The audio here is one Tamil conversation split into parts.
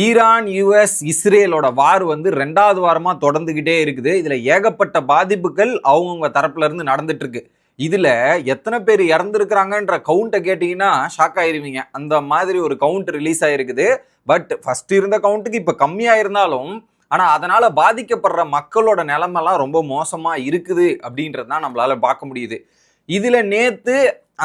ஈரான் யுஎஸ் இஸ்ரேலோட வார் வந்து 2வது வாரமா தொடர்ந்துகிட்டே இருக்குது. இதுல ஏகப்பட்ட பாதிப்புகள் அவங்கவுங்க தரப்புல இருந்து நடந்துட்டு இருக்கு. இதுல எத்தனை பேர் இறந்துருக்கிறாங்கன்ற கவுண்ட்டை கேட்டீங்கன்னா ஷாக் ஆயிருவீங்க. அந்த மாதிரி ஒரு கவுண்ட் ரிலீஸ் ஆயிருக்குது. பட் ஃபர்ஸ்ட் இருந்த கவுண்ட்டுக்கு இப்ப கம்மியா இருந்தாலும் ஆனா அதனால பாதிக்கப்படுற மக்களோட நிலைமெல்லாம் ரொம்ப மோசமா இருக்குது அப்படின்றது தான் நம்மளால பார்க்க முடியுது. இதுல நேத்து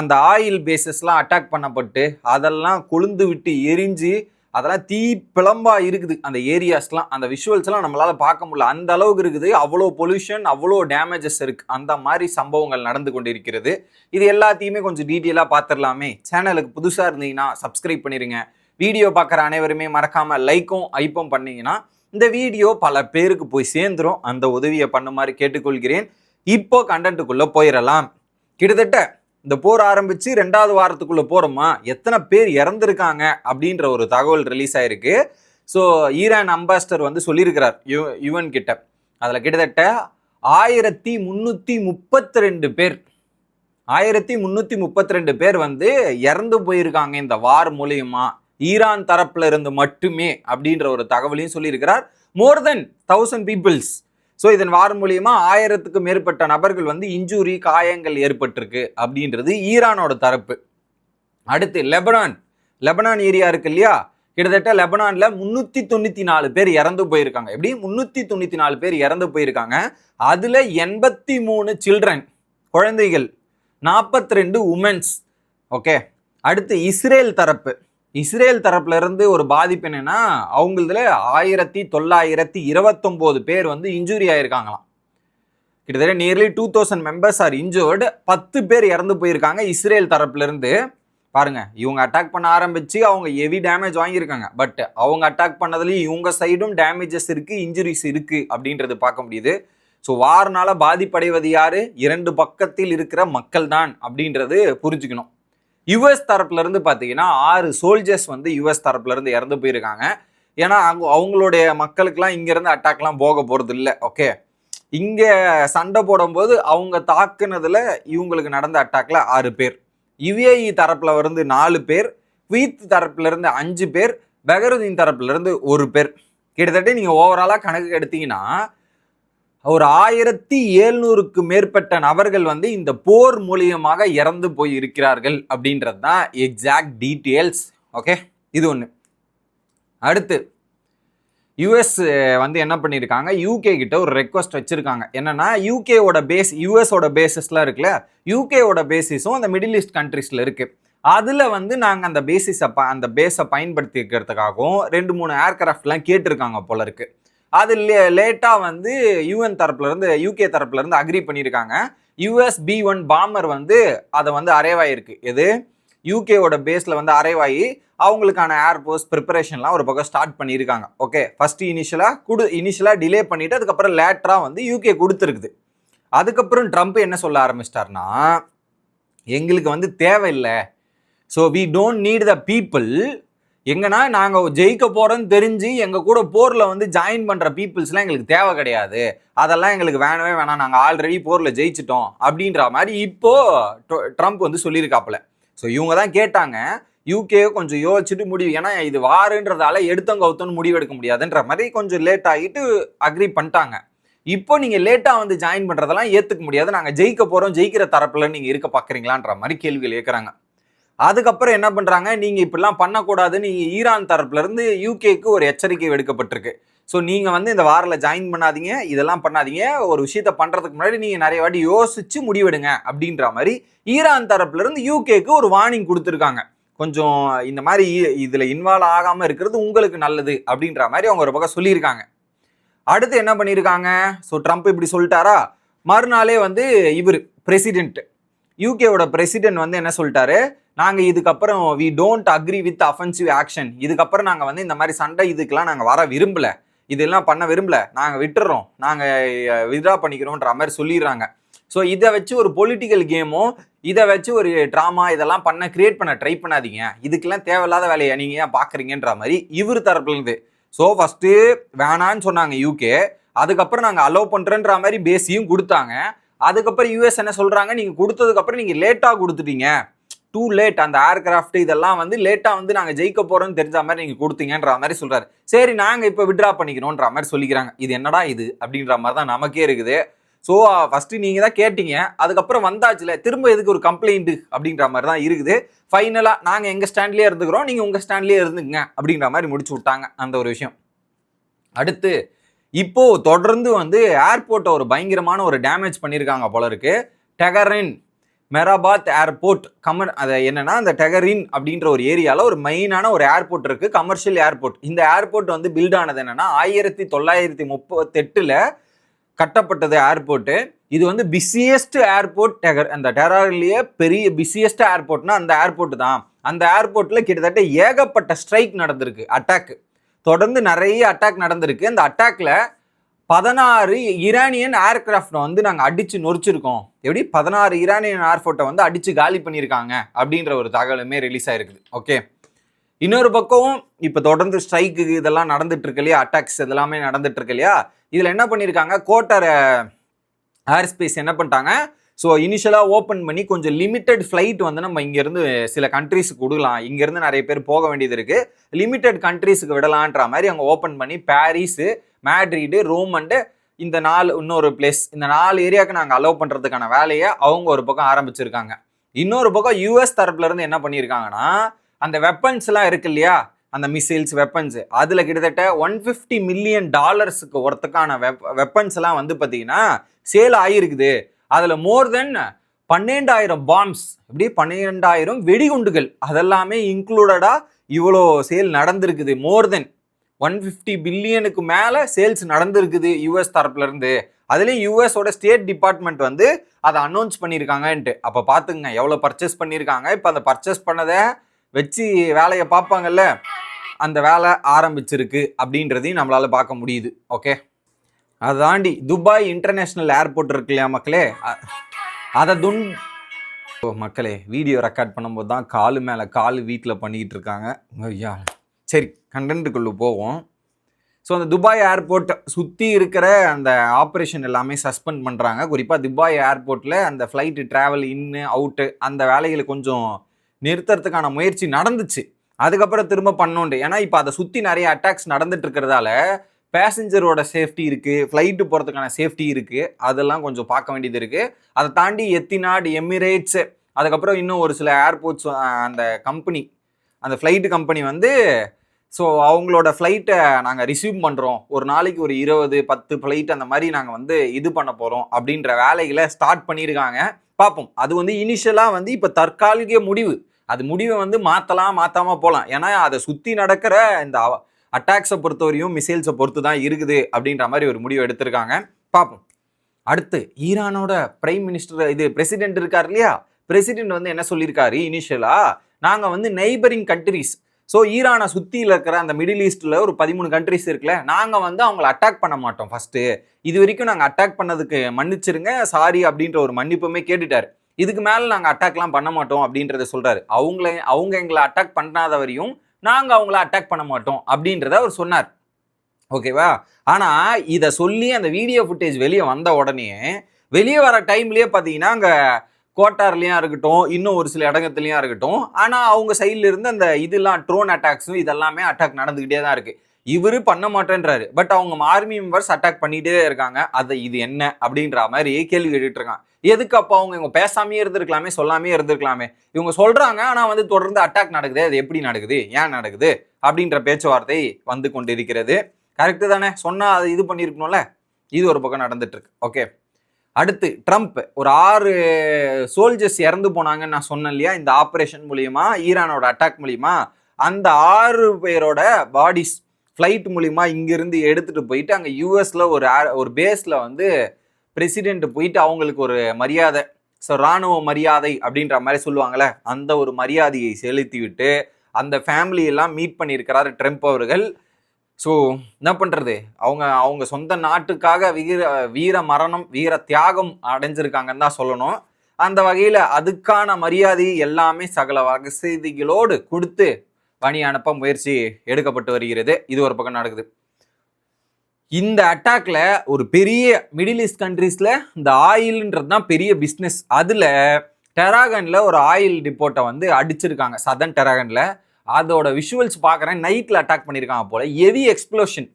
அந்த ஆயில் பேசஸ்லாம் அட்டாக் பண்ணப்பட்டு அதெல்லாம் கொழுந்து விட்டு எரிஞ்சு அதெல்லாம் தீ பிளம்பா இருக்குது. அந்த ஏரியாஸ்லாம் அந்த விஷுவல்ஸ்லாம் நம்மளால பார்க்க முடியல. அந்த அளவுக்கு இருக்குது. அவ்வளோ பொல்யூஷன், அவ்வளோ டேமேஜஸ் இருக்கு. அந்த மாதிரி சம்பவங்கள் நடந்து கொண்டிருக்கிறது. இது எல்லாத்தையுமே கொஞ்சம் டீட்டெயிலாக பார்த்துடலாமே. சேனலுக்கு புதுசாக இருந்தீங்கன்னா சப்ஸ்கிரைப் பண்ணிடுங்க. வீடியோ பார்க்குற அனைவருமே மறக்காம லைக்கும் ஐப்பும் பண்ணீங்கன்னா இந்த வீடியோ பல பேருக்கு போய் சேர்ந்துரும். அந்த உதவியை பண்ணுமாறு கேட்டுக்கொள்கிறேன். இப்போ கண்டென்ட்டுக்குள்ள போயிடலாம். கிட்டத்தட்ட இந்த போர் ஆரம்பிச்சு 2வது வாரத்துக்குள்ள போறோமா, எத்தனை பேர் இறந்துருக்காங்க அப்படின்ற ஒரு தகவல் ரிலீஸ் ஆயிருக்கு. ஸோ ஈரான் அம்பாசிடர் வந்து சொல்லியிருக்கிறார் யுஎன் கிட்ட. அதுல கிட்டத்தட்ட 1332 பேர் 1332 பேர் வந்து இறந்து போயிருக்காங்க இந்த வார் மூலியமா, ஈரான் தரப்புல இருந்து மட்டுமே அப்படின்ற ஒரு தகவலையும் சொல்லியிருக்கிறார். மோர் தென் 1000 பீப்புள்ஸ். ஸோ இதன் வார் மூலியமா 1000க்கு மேற்பட்ட நபர்கள் வந்து இன்ஜூரி, காயங்கள் ஏற்பட்டிருக்கு அப்படின்றது ஈரானோட தரப்பு. அடுத்து லெபனான் ஏரியா இருக்கு இல்லையா, கிட்டத்தட்ட லெபனான்ல 394 பேர் இறந்து போயிருக்காங்க. எப்படி 394 பேர் இறந்து போயிருக்காங்க. அதுல 83 சில்ட்ரன், குழந்தைகள், 42 உமன்ஸ். ஓகே. அடுத்து இஸ்ரேல் தரப்புல இருந்து ஒரு பாதிப்பு என்னன்னா, அவங்களதுல 1929 பேர் வந்து இன்ஜூரி ஆயிருக்காங்களாம். கிட்டத்தட்ட நியர்லி 2000 மெம்பர்ஸ் ஆர் இன்ஜூர்டு. 10 பேர் இறந்து போயிருக்காங்க இஸ்ரேல் தரப்புல இருந்து. பாருங்க, இவங்க அட்டாக் பண்ண ஆரம்பிச்சு அவங்க ஹெவி டேமேஜ் வாங்கியிருக்காங்க. பட் அவங்க அட்டாக் பண்ணதுலயும் இவங்க சைடும் டேமேஜஸ் இருக்கு, இன்ஜுரிஸ் இருக்கு அப்படின்றது பார்க்க முடியுது. ஸோ வார்னால பாதிப்படைவது யாரு? 2 பக்கத்தில் இருக்கிற மக்கள் தான் அப்படின்றது புரிஞ்சுக்கணும். யுஎஸ் தரப்புல இருந்து பார்த்தீங்கன்னா 6 சோல்ஜர்ஸ் வந்து யுஎஸ் தரப்புல இருந்து இறந்து போயிருக்காங்க. ஏன்னா அவங்களுடைய மக்களுக்கெல்லாம் இங்கிருந்து அட்டாக்லாம் போக போறது இல்லை. ஓகே, இங்க சண்டை போடும்போது அவங்க தாக்குனதுல இவங்களுக்கு நடந்த அட்டாக்ல 6 பேர், யுஏஇ தரப்புல இருந்து 4 பேர், குவைத் தரப்புல இருந்து 5 பேர், பஹ்ரைன் தரப்புல இருந்து 1 பேர். கிட்டத்தட்ட நீங்க ஓவராலா கணக்கு எடுத்தீங்கன்னா ஒரு 1700க்கு மேற்பட்ட நபர்கள் வந்து இந்த போர் மூலியமாக இறந்து போய் இருக்கிறார்கள் அப்படின்றது தான் எக்ஸாக்ட் டீட்டெயில்ஸ். ஓகே, இது ஒன்று. அடுத்து யுஎஸ் வந்து என்ன பண்ணியிருக்காங்க, யூகே கிட்ட ஒரு ரெக்வஸ்ட் வச்சிருக்காங்க. என்னன்னா, யூகேவோட பேஸ், யுஎஸோட பேசஸ்லாம் இருக்குல்ல, யூகேவோட பேசிஸும் அந்த மிடில் ஈஸ்ட் கண்ட்ரீஸ்ல இருக்கு. அதுல வந்து நாங்கள் அந்த பேஸை பயன்படுத்திக்கிறதுக்காகவும் 2-3 ஏர்கிராஃப்ட்லாம் கேட்டிருக்காங்க போல இருக்கு. அது லேட்டாக வந்து யூஎன் தரப்புல இருந்து, யூகே தரப்புல இருந்து அக்ரி பண்ணியிருக்காங்க. யுஎஸ் B-1 பாம்பர் வந்து அதை வந்து அரைவாயிருக்கு. எது, யூகேவோட பேஸ்ல வந்து அரைவாயி அவங்களுக்கான ஏர்போர்ஸ் ப்ரிப்பரேஷன்லாம் ஒரு பக்கம் ஸ்டார்ட் பண்ணியிருக்காங்க. ஓகே, ஃபர்ஸ்ட் இனிஷியலா டிலே பண்ணிட்டு அதுக்கப்புறம் லேட்டரா வந்து யூகே கொடுத்துருக்குது. அதுக்கப்புறம் ட்ரம்ப் என்ன சொல்ல ஆரம்பிச்சிட்டாருன்னா, எங்களுக்கு வந்து தேவையில்லை, so we don't need the people. எங்கன்னா நாங்கள் ஜெயிக்க போறோம்னு தெரிஞ்சு எங்க கூட போர்ல வந்து ஜாயின் பண்ற பீப்புள்ஸ்லாம் எங்களுக்கு தேவை கிடையாது, அதெல்லாம் எங்களுக்கு வேணவே வேணாம், நாங்கள் ஆல்ரெடி போர்ல ஜெயிச்சிட்டோம் அப்படின்ற மாதிரி இப்போ ட்ரம்ப் வந்து சொல்லியிருக்காப்புல. ஸோ இவங்க தான் கேட்டாங்க, யூகே கொஞ்சம் யோசிச்சுட்டு முடிவு, ஏன்னா இது வாருன்றதால எடுத்தவங்க அவுத்தோன்னு முடிவு எடுக்க முடியாதுன்ற மாதிரி கொஞ்சம் லேட் ஆகிட்டு அக்ரி பண்ணிட்டாங்க. இப்போ நீங்க லேட்டா வந்து ஜாயின் பண்றதெல்லாம் ஏத்துக்க முடியாது, நாங்க ஜெயிக்க போறோம், ஜெயிக்கிற தரப்புல நீங்க இருக்க பாக்குறீங்களான்ற மாதிரி கேள்விகள் கேட்கறாங்க. அதுக்கப்புறம் என்ன பண்றாங்க, நீங்க இப்படிலாம் பண்ணக்கூடாதுன்னு ஈரான் தரப்புல இருந்து யூகேக்கு ஒரு எச்சரிக்கை விடுக்கப்பட்டிருக்கு. ஸோ நீங்க வந்து இந்த வாரில் ஜாயின் பண்ணாதீங்க, இதெல்லாம் பண்ணாதீங்க, ஒரு விஷயத்த பண்றதுக்கு முன்னாடி நீங்க நிறைய வாட்டி யோசிச்சு முடிவெடுங்க அப்படின்ற மாதிரி ஈரான் தரப்புல இருந்து யூகேக்கு ஒரு வார்னிங் கொடுத்துருக்காங்க. கொஞ்சம் இந்த மாதிரி இதுல இன்வால்வ் ஆகாம இருக்கிறது உங்களுக்கு நல்லது அப்படின்ற மாதிரி அவங்க ஒரு பக்கம் சொல்லியிருக்காங்க. அடுத்து என்ன பண்ணியிருக்காங்க, ஸோ ட்ரம்ப் இப்படி சொல்லிட்டாரா, மறுநாளே வந்து இவர் பிரசிடென்ட், யூகேவோட பிரசிடென்ட் வந்து என்ன சொல்லிட்டாரு, நாங்கள் இதுக்கப்புறம் we don't agree with offensive action, இதுக்கப்புறம் நாங்கள் வந்து இந்த மாதிரி சண்டை இதுக்கெல்லாம் நாங்கள் வர விரும்பல, இதெல்லாம் பண்ண விரும்பல, நாங்கள் விட்டுறோம், நாங்கள் வித்ரா பண்ணிக்கிறோன்ற மாதிரி சொல்லிடுறாங்க. ஸோ இதை வச்சு ஒரு பொலிட்டிக்கல் கேமோ, இதை வச்சு ஒரு ட்ராமா இதெல்லாம் கிரியேட் பண்ண ட்ரை பண்ணாதீங்க, இதுக்கெல்லாம் தேவையில்லாத வேலையை நீங்கள் ஏன் பார்க்குறீங்கன்ற மாதிரி இவர் தரப்புல இருந்து. ஸோ ஃபர்ஸ்ட்டு வேணான்னு சொன்னாங்க யூகே, அதுக்கப்புறம் நாங்கள் அலோவ் பண்ணுறேன்ற மாதிரி பேசியும் கொடுத்தாங்க. அதுக்கப்புறம் யூஎஸ் என்ன சொல்கிறாங்க, நீங்கள் கொடுத்ததுக்கப்புறம் நீங்கள் லேட்டாக கொடுத்துட்டீங்க, டூ லேட், அந்த ஏர்கிராஃப்ட் இதெல்லாம் வந்து லேட்டாக வந்து நாங்கள் ஜெயிக்க போகிறோம்னு தெரிஞ்ச மாதிரி நீங்கள் கொடுத்தீங்கன்ற மாதிரி சொல்கிறாரு. சரி நாங்கள் இப்போ விட்ரா பண்ணிக்கிறோன்ற மாதிரி சொல்லிக்கிறாங்க. இது என்னடா இது அப்படின்ற மாதிரி தான் நமக்கே இருக்குது. ஸோ ஃபஸ்ட்டு நீங்கள் தான் கேட்டீங்க, அதுக்கப்புறம் வந்தாச்சுல, திரும்ப எதுக்கு ஒரு கம்ப்ளைண்ட்டு அப்படின்ற மாதிரி தான் இருக்குது. ஃபைனலாக நாங்கள் எங்கள் ஸ்டாண்ட்லேயே இருந்துக்கிறோம், நீங்கள் உங்கள் ஸ்டாண்ட்லேயே இருந்துங்க அப்படின்ற மாதிரி முடிச்சு விட்டாங்க அந்த ஒரு விஷயம். அடுத்து இப்போ தொடர்ந்து வந்து ஏர்போர்ட்டை ஒரு பயங்கரமான ஒரு டேமேஜ் பண்ணியிருக்காங்க போல இருக்கு. டெஹரான் மெராபாத் ஏர்போர்ட் அது என்னன்னா அந்த டெஹரான் அப்படின்ற ஒரு ஏரியாவில் ஒரு மெயினான ஒரு ஏர்போர்ட் இருக்கு, கமர்ஷியல் ஏர்போர்ட். இந்த ஏர்போர்ட் வந்து பில்ட் ஆனது என்னன்னா 1938 கட்டப்பட்டது ஏர்போர்ட்டு. இது வந்து பிஸியஸ்ட் ஏர்போர்ட் அந்த டெஹரான்லயே பெரிய பிஸியஸ்ட் ஏர்போர்ட்னா அந்த ஏர்போர்ட் தான். அந்த ஏர்போர்ட்ல கிட்டத்தட்ட ஏகப்பட்ட ஸ்ட்ரைக் நடந்திருக்கு, அட்டாக். தொடர்ந்து நிறைய அட்டாக் நடந்திருக்கு. அந்த அட்டாக்ல 16 ஈரானியன் ஏர்கிராஃப்ட் வந்து நாங்கள் அடிச்சு நொறிச்சிருக்கோம். எப்படி 16 ஈரானியன் ஏர்போர்ட்டை வந்து அடிச்சு காலி பண்ணியிருக்காங்க அப்படின்ற ஒரு தகவலுமே ரிலீஸ் ஆயிருக்குது. ஓகே, இன்னொரு பக்கம் இப்போ தொடர்ந்து ஸ்ட்ரைக்கு இதெல்லாம் நடந்துட்டு இருக்கு இல்லையா, அட்டாக்ஸ் இதெல்லாமே நடந்துட்டு இருக்கு இல்லையா. இதில் என்ன பண்ணியிருக்காங்க, கோட்டார் ஏர் ஸ்பேஸ் என்ன பண்ணிட்டாங்க, ஸோ இனிஷியலாக ஓப்பன் பண்ணி கொஞ்சம் லிமிட்டட் ஃப்ளைட் வந்து நம்ம இங்கேருந்து சில கண்ட்ரீஸுக்கு விடலாம், இங்கேருந்து நிறைய பேர் போக வேண்டியது இருக்குது, லிமிட்டட் கண்ட்ரீஸுக்கு விடலான்ற மாதிரி அவங்க ஓப்பன் பண்ணி பாரிஸு, மேட்ரிடு, ரோம் அண்டு இந்த இன்னொரு பிளேஸ், இந்த 4 ஏரியாவுக்கு நாங்கள் அலோவ் பண்ணுறதுக்கான வேலையை அவங்க ஒரு பக்கம் ஆரம்பிச்சிருக்காங்க. இன்னொரு பக்கம் யூஎஸ் தரப்புலேருந்து என்ன பண்ணியிருக்காங்கன்னா, அந்த வெப்பன்ஸ்லாம் இருக்கு இல்லையா, அந்த மிசைல்ஸ் வெப்பன்ஸ், அதில் கிட்டத்தட்ட $150 மில்லியன் ஒருத்தக்கான வெப்பன்ஸ்லாம் வந்து பார்த்தீங்கன்னா சேல் ஆகிருக்குது. அதில் மோர் தென் 12,000 பாம்ஸ், இப்படி 12,000 வெடிகுண்டுகள், அதெல்லாமே இன்க்ளூடடாக இவ்வளோ சேல் நடந்திருக்குது. மோர் தென் 150 பில்லியனுக்கு மேலே சேல்ஸ் நடந்திருக்குது யூஎஸ் தரப்புலேருந்து. அதுலேயும் யூஎஸோட ஸ்டேட் டிபார்ட்மெண்ட் வந்து அதை அனௌன்ஸ் பண்ணியிருக்காங்கன்ட்டு. அப்போ பார்த்துங்க எவ்வளோ பர்ச்சேஸ் பண்ணியிருக்காங்க. இப்போ அந்த பர்ச்சேஸ் பண்ணதை வச்சு வேலையை பார்ப்பாங்கல்ல, அந்த வேலை ஆரம்பிச்சிருக்கு அப்படின்றதையும் நம்மளால் பார்க்க முடியுது. ஓகே, அதை தாண்டி துபாய் இன்டர்நேஷ்னல் ஏர்போர்ட் இருக்கு இல்லையா மக்களே, அதை மக்களே வீடியோ ரெக்கார்ட் பண்ணும்போது தான் காலு மேலே காலு வீட்டில் பண்ணிக்கிட்டு இருக்காங்க. ஐயா சரி, கண்டென்ட்டுக்குள்ளே போவோம். ஸோ அந்த துபாய் ஏர்போர்ட் சுற்றி இருக்கிற அந்த ஆப்ரேஷன் எல்லாமே சஸ்பெண்ட் பண்ணுறாங்க. குறிப்பாக துபாய் ஏர்போர்ட்டில் அந்த ஃப்ளைட்டு ட்ராவல் இன்னு அவுட்டு அந்த வேலைகளை கொஞ்சம் நிறுத்துறதுக்கான முயற்சி நடந்துச்சு. அதுக்கப்புறம் திரும்ப பண்ணோண்டு, ஏன்னா இப்போ அதை சுற்றி நிறைய அட்டாக்ஸ் நடந்துட்டு இருக்கிறதால பேசஞ்சரோட சேஃப்டி இருக்குது, ஃப்ளைட்டு போகிறதுக்கான சேஃப்டி இருக்குது, அதெல்லாம் கொஞ்சம் பார்க்க வேண்டியது இருக்குது. அதை தாண்டி எத்தினாட், எமிரேட்ஸ், அதுக்கப்புறம் இன்னும் ஒரு சில ஏர்போர்ட்ஸ் அந்த கம்பெனி, அந்த ஃப்ளைட்டு கம்பெனி வந்து ஸோ அவங்களோட ஃப்ளைட்டை நாங்கள் ரிசீவ் பண்ணுறோம், ஒரு நாளைக்கு ஒரு 20-10 ஃப்ளைட் அந்த மாதிரி நாங்கள் வந்து இது பண்ண போகிறோம் அப்படின்ற வேலைகளை ஸ்டார்ட் பண்ணியிருக்காங்க. பார்ப்போம். அது வந்து இனிஷியலாக வந்து இப்போ தற்காலிக முடிவு, அது முடிவை வந்து மாற்றாமல் போகலாம். ஏன்னா அதை சுற்றி நடக்கிற இந்த அட்டாக்ஸை பொறுத்தவரையும் மிசைல்ஸை பொறுத்து தான் இருக்குது அப்படின்ற மாதிரி ஒரு முடிவு எடுத்திருக்காங்க. பார்ப்போம். அடுத்து ஈரானோட பிரைம் மினிஸ்டர் பிரசிடென்ட் இருக்கார் இல்லையா, பிரசிடென்ட் வந்து என்ன சொல்லியிருக்காரு, இனிஷியலாக நாங்கள் வந்து நெய்பரிங் கண்ட்ரிஸ், ஸோ ஈரானை சுற்றியில் இருக்கிற அந்த மிடில் ஈஸ்ட்டில் ஒரு 13 கண்ட்ரிஸ் இருக்குல்ல, நாங்கள் வந்து அவங்கள அட்டாக் பண்ண மாட்டோம். ஃபஸ்ட்டு இது வரைக்கும் நாங்கள் அட்டாக் பண்ணதுக்கு மன்னிச்சிருங்க, சாரி அப்படின்ற ஒரு மன்னிப்புமே கேட்டுட்டார். இதுக்கு மேலே நாங்கள் அட்டாக்லாம் பண்ண மாட்டோம் அப்படின்றத சொல்கிறாரு. அவங்க எங்களை அட்டாக் பண்ணாத வரையும் நாங்கள் அவங்கள அட்டாக் பண்ண மாட்டோம் அப்படின்றத அவர் சொன்னார். ஓகேவா? ஆனால் இதை சொல்லி அந்த வீடியோ ஃபுட்டேஜ் வெளியே வந்த உடனே, வெளியே வர டைம்லேயே பார்த்தீங்கன்னா அங்கே கோட்டார்லையும் இருக்கட்டும், இன்னும் ஒரு சில இடத்துலையும் இருக்கட்டும், ஆனால் அவங்க சைடில் இருந்து அந்த இதெல்லாம் ட்ரோன் அட்டாக்ஸும் இதெல்லாமே அட்டாக் நடந்துக்கிட்டே தான் இருக்குது. இவர் பண்ண மாட்டேன்றாரு, பட் அவங்க ஆர்மி மெம்பர்ஸ் அட்டாக் பண்ணிகிட்டே இருக்காங்க. இது என்ன அப்படின்ற மாதிரி கேள்வி கேட்டுட்டு இருக்காங்க. எதுக்கு அப்போ இவங்க பேசாமே இருந்திருக்கலாமே, சொல்லாமே இருந்திருக்கலாமே. இவங்க சொல்கிறாங்க, ஆனால் வந்து தொடர்ந்து அட்டாக் நடக்குது, அது எப்படி நடக்குது, ஏன் நடக்குது அப்படின்ற பேச்சுவார்த்தை வந்து கொண்டிருக்கிறது. கரெக்டு தானே, சொன்னால் அது இது பண்ணியிருக்கணும்ல. இது ஒரு பக்கம் நடந்துட்டு இருக்கு. ஓகே, அடுத்து ட்ரம்ப் ஒரு 6 சோல்ஜர்ஸ் இறந்து போனாங்கன்னு நான் சொன்னேன் இல்லையா, இந்த ஆப்ரேஷன் மூலியமா, ஈரானோட அட்டாக் மூலியமா. அந்த 6 பேரோட பாடிஸ் ஃப்ளைட் மூலிமா இங்கிருந்து எடுத்துகிட்டு போயிட்டு அங்கே யூஎஸில் ஒரு பேஸில் வந்து பிரசிடென்ட் போயிட்டு அவங்களுக்கு ஒரு மரியாதை, ஸோ இராணுவ மரியாதை அப்படின்ற மாதிரி சொல்லுவாங்கள்ல, அந்த ஒரு மரியாதையை செலுத்தி விட்டு அந்த ஃபேமிலியெல்லாம் மீட் பண்ணியிருக்கிறாரு ட்ரம்ப் அவர்கள். ஸோ என்ன பண்ணுறது, அவங்க சொந்த நாட்டுக்காக வீர மரணம், வீர தியாகம் அடைஞ்சிருக்காங்கன்னு தான் சொல்லணும். அந்த வகையில் அதுக்கான மரியாதை எல்லாமே சகல வசதிகளோடு கொடுத்து பணி அனுப்ப முயற்சி எடுக்கப்பட்டு வருகிறது. இது ஒரு பக்கம் நடக்குது. இந்த அட்டாக்ல ஒரு பெரிய மிடில் ஈஸ்ட் கண்ட்ரீஸ்ல இந்த ஆயில்ன்றது தான் பெரிய பிஸ்னஸ். அதில் டெராகன்ல ஒரு ஆயில் டிப்போட்டை வந்து அடிச்சிருக்காங்க சதன் டெராகன்ல. அதோட விஷுவல்ஸ் பார்க்குறேன். நைட்ல அட்டாக் பண்ணியிருக்காங்க போல. Heavy explosion.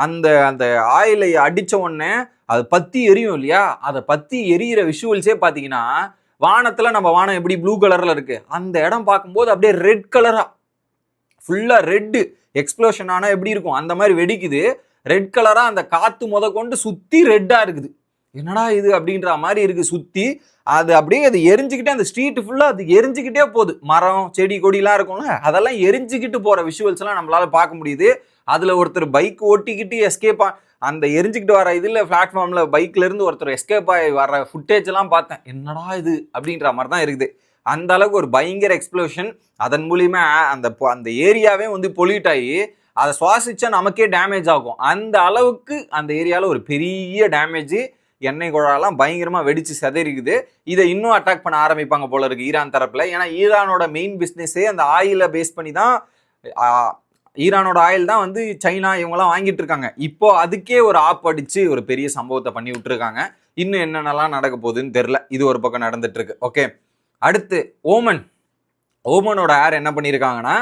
அந்த அந்த ஆயிலை அடிச்ச உடனே அது பத்தி எரியும் இல்லையா, அதை பத்தி எரியிற விஷுவல்ஸே பார்த்தீங்கன்னா வானத்துல நம்ம வானம் எப்படி ப்ளூ கலர்ல இருக்கு, அந்த இடம் பார்க்கும்போது அப்படியே ரெட் கலரா ஃபுல்லா ரெட் எக்ஸ்ப்ளோஷன் ஆனா எப்படி இருக்கும் அந்த மாதிரி வெடிக்குது. ரெட் கலரா அந்த காத்து கொண்டு சுத்தி ரெட்டா இருக்குது. என்னடா இது அப்படின்ற மாதிரி இருக்கு சுத்தி. அது அப்படியே அது எரிஞ்சுக்கிட்டே அந்த ஸ்ட்ரீட் ஃபுல்லா அது எரிஞ்சுக்கிட்டே போகுது. மரம் செடி கொடிலாம் இருக்கும்ல, அதெல்லாம் எரிஞ்சுக்கிட்டு போற விஷுவல்ஸ் எல்லாம் நம்மளால பார்க்க முடியுது. அதுல ஒருத்தர் பைக் ஓட்டிக்கிட்டு எஸ்கேப் அந்த எரிஞ்சுக்கிட்டு வர இதுல பிளாட்ஃபார்ம்ல பைக்ல இருந்து ஒருத்தர் எஸ்கேப் ஆகி வர ஃபுட்டேஜ் எல்லாம் பார்த்தேன். என்னடா இது அப்படின்ற மாதிரி தான் இருக்குது. அந்த அளவுக்கு ஒரு பயங்கர எக்ஸ்ப்ளோஷன். அதன் மூலியமா அந்த அந்த ஏரியாவே வந்து பொல்யூட் ஆகி அதை சுவாசிச்சா நமக்கே டேமேஜ் ஆகும். அந்த அளவுக்கு அந்த ஏரியாவில் ஒரு பெரிய டேமேஜ். எண்ணெய் குழாலாம் பயங்கரமா வெடிச்சு செதறிக்குது. இதை இன்னும் அட்டாக் பண்ண ஆரம்பிப்பாங்க போல இருக்கு ஈரான் தரப்புல. ஏன்னா ஈரானோட மெயின் பிஸ்னஸே அந்த ஆயிலை பேஸ் பண்ணி தான். ஈரானோட ஆயில் தான் வந்து சைனா இவங்கெல்லாம் வாங்கிட்டு இருக்காங்க. இப்போ அதுக்கே ஒரு ஆப் அடிச்சு ஒரு பெரிய சம்பவத்தை பண்ணி விட்டுருக்காங்க. இன்னும் என்னென்னலாம் நடக்க போகுதுன்னு தெரியல. இது ஒரு பக்கம் நடந்துட்டு இருக்கு. ஓகே, அடுத்து ஓமனோட ஏர் என்ன பண்ணியிருக்காங்கன்னா,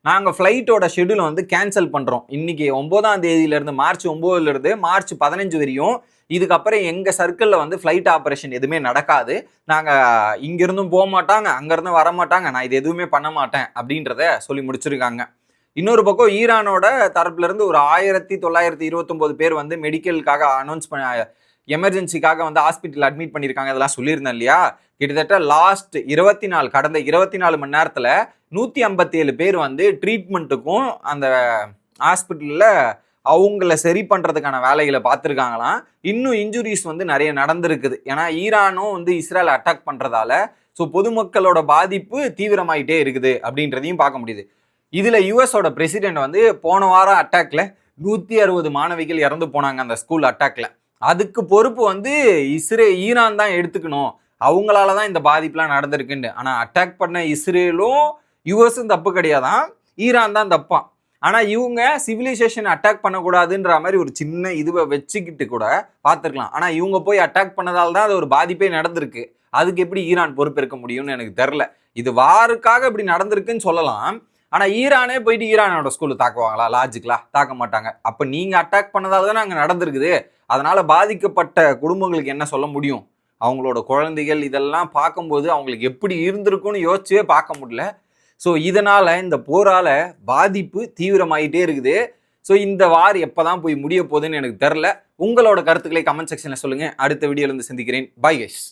நாங்கள் ஃப்ளைட்டோட ஷெடியூலை வந்து கேன்சல் பண்ணுறோம். இன்னைக்கு 9ஆம் தேதியிலேருந்து மார்ச் 9லேருந்து மார்ச் 15 வரையும் இதுக்கப்புறம் எங்கள் சர்க்கிளில் வந்து ஃப்ளைட் ஆப்ரேஷன் எதுவுமே நடக்காது. நாங்கள் இங்கேருந்தும் போக மாட்டாங்க, அங்கேருந்தும் வர மாட்டாங்க, நான் இது எதுவுமே பண்ண மாட்டேன் அப்படின்றத சொல்லி முடிச்சிருக்காங்க. இன்னொரு பக்கம் ஈரானோட தரப்புலேருந்து ஒரு 1929 பேர் வந்து மெடிக்கலுக்காக அனௌன்ஸ் பண்ண எமர்ஜென்சிக்காக வந்து ஹாஸ்பிட்டல் அட்மிட் பண்ணியிருக்காங்க. இதெல்லாம் சொல்லியிருந்தேன் இல்லையா. கிட்டத்தட்ட லாஸ்ட் கடந்த 24 மணி நேரத்தில் 157 பேர் வந்து ட்ரீட்மெண்ட்டுக்கும் அந்த ஹாஸ்பிட்டலில் அவங்கள சரி பண்ணுறதுக்கான வேலைகளை பார்த்துருக்காங்களாம். இன்னும் இன்ஜுரிஸ் வந்து நிறைய நடந்திருக்குது. ஏன்னா ஈரானும் வந்து இஸ்ரேல் அட்டாக் பண்ணுறதால ஸோ பொதுமக்களோட பாதிப்பு தீவிரமாயிட்டே இருக்குது அப்படின்றதையும் பார்க்க முடியுது. இதில் யுஎஸோட பிரசிடென்ட் வந்து போன வாரம் அட்டாக்ல 160 மாணவிகள் இறந்து போனாங்க அந்த ஸ்கூல் அட்டாக்ல. அதுக்கு பொறுப்பு வந்து ஈரான் தான் எடுத்துக்கணும், அவங்களால தான் இந்த பாதிப்புலாம் நடந்திருக்குன்னு. ஆனால் அட்டாக் பண்ண இஸ்ரேலும் யுஎஸும் தப்பு கிடையாதான், ஈரான் தான் தப்பான். ஆனால் இவங்க சிவிலைசேஷன் அட்டாக் பண்ணக்கூடாதுன்ற மாதிரி ஒரு சின்ன இதுவை வச்சுக்கிட்டு கூட பார்த்துருக்கலாம். ஆனால் இவங்க போய் அட்டாக் பண்ணதால் தான் அது ஒரு பாதிப்பே நடந்திருக்கு. அதுக்கு எப்படி ஈரான் பொறுப்பேற்க முடியும்னு எனக்கு தெரில. இது வாருக்காக இப்படி நடந்திருக்குன்னு சொல்லலாம். ஆனால் ஈரானே போயிட்டு ஈரானோட ஸ்கூலில் தாக்குவாங்களா? லாஜிக்கலா தாக்க மாட்டாங்க. அப்போ நீங்கள் அட்டாக் பண்ணதால் தானே அங்கே நடந்திருக்குது. அதனால் பாதிக்கப்பட்ட குடும்பங்களுக்கு என்ன சொல்ல முடியும்? அவங்களோட குழந்தைகள் இதெல்லாம் பார்க்கும்போது அவங்களுக்கு எப்படி இருந்திருக்குன்னு யோசிச்சே பார்க்க முடியல. ஸோ இதனால் இந்த போரால் பாதிப்பு தீவிரமாயிட்டே இருக்குது. ஸோ இந்த வார் எப்போ தான் போய் முடிய போகுதுன்னு எனக்கு தெரில. உங்களோட கருத்துக்களை கமெண்ட் செக்ஷனில் சொல்லுங்கள். அடுத்த வீடியோலேருந்து சந்திக்கிறேன். Bye guys.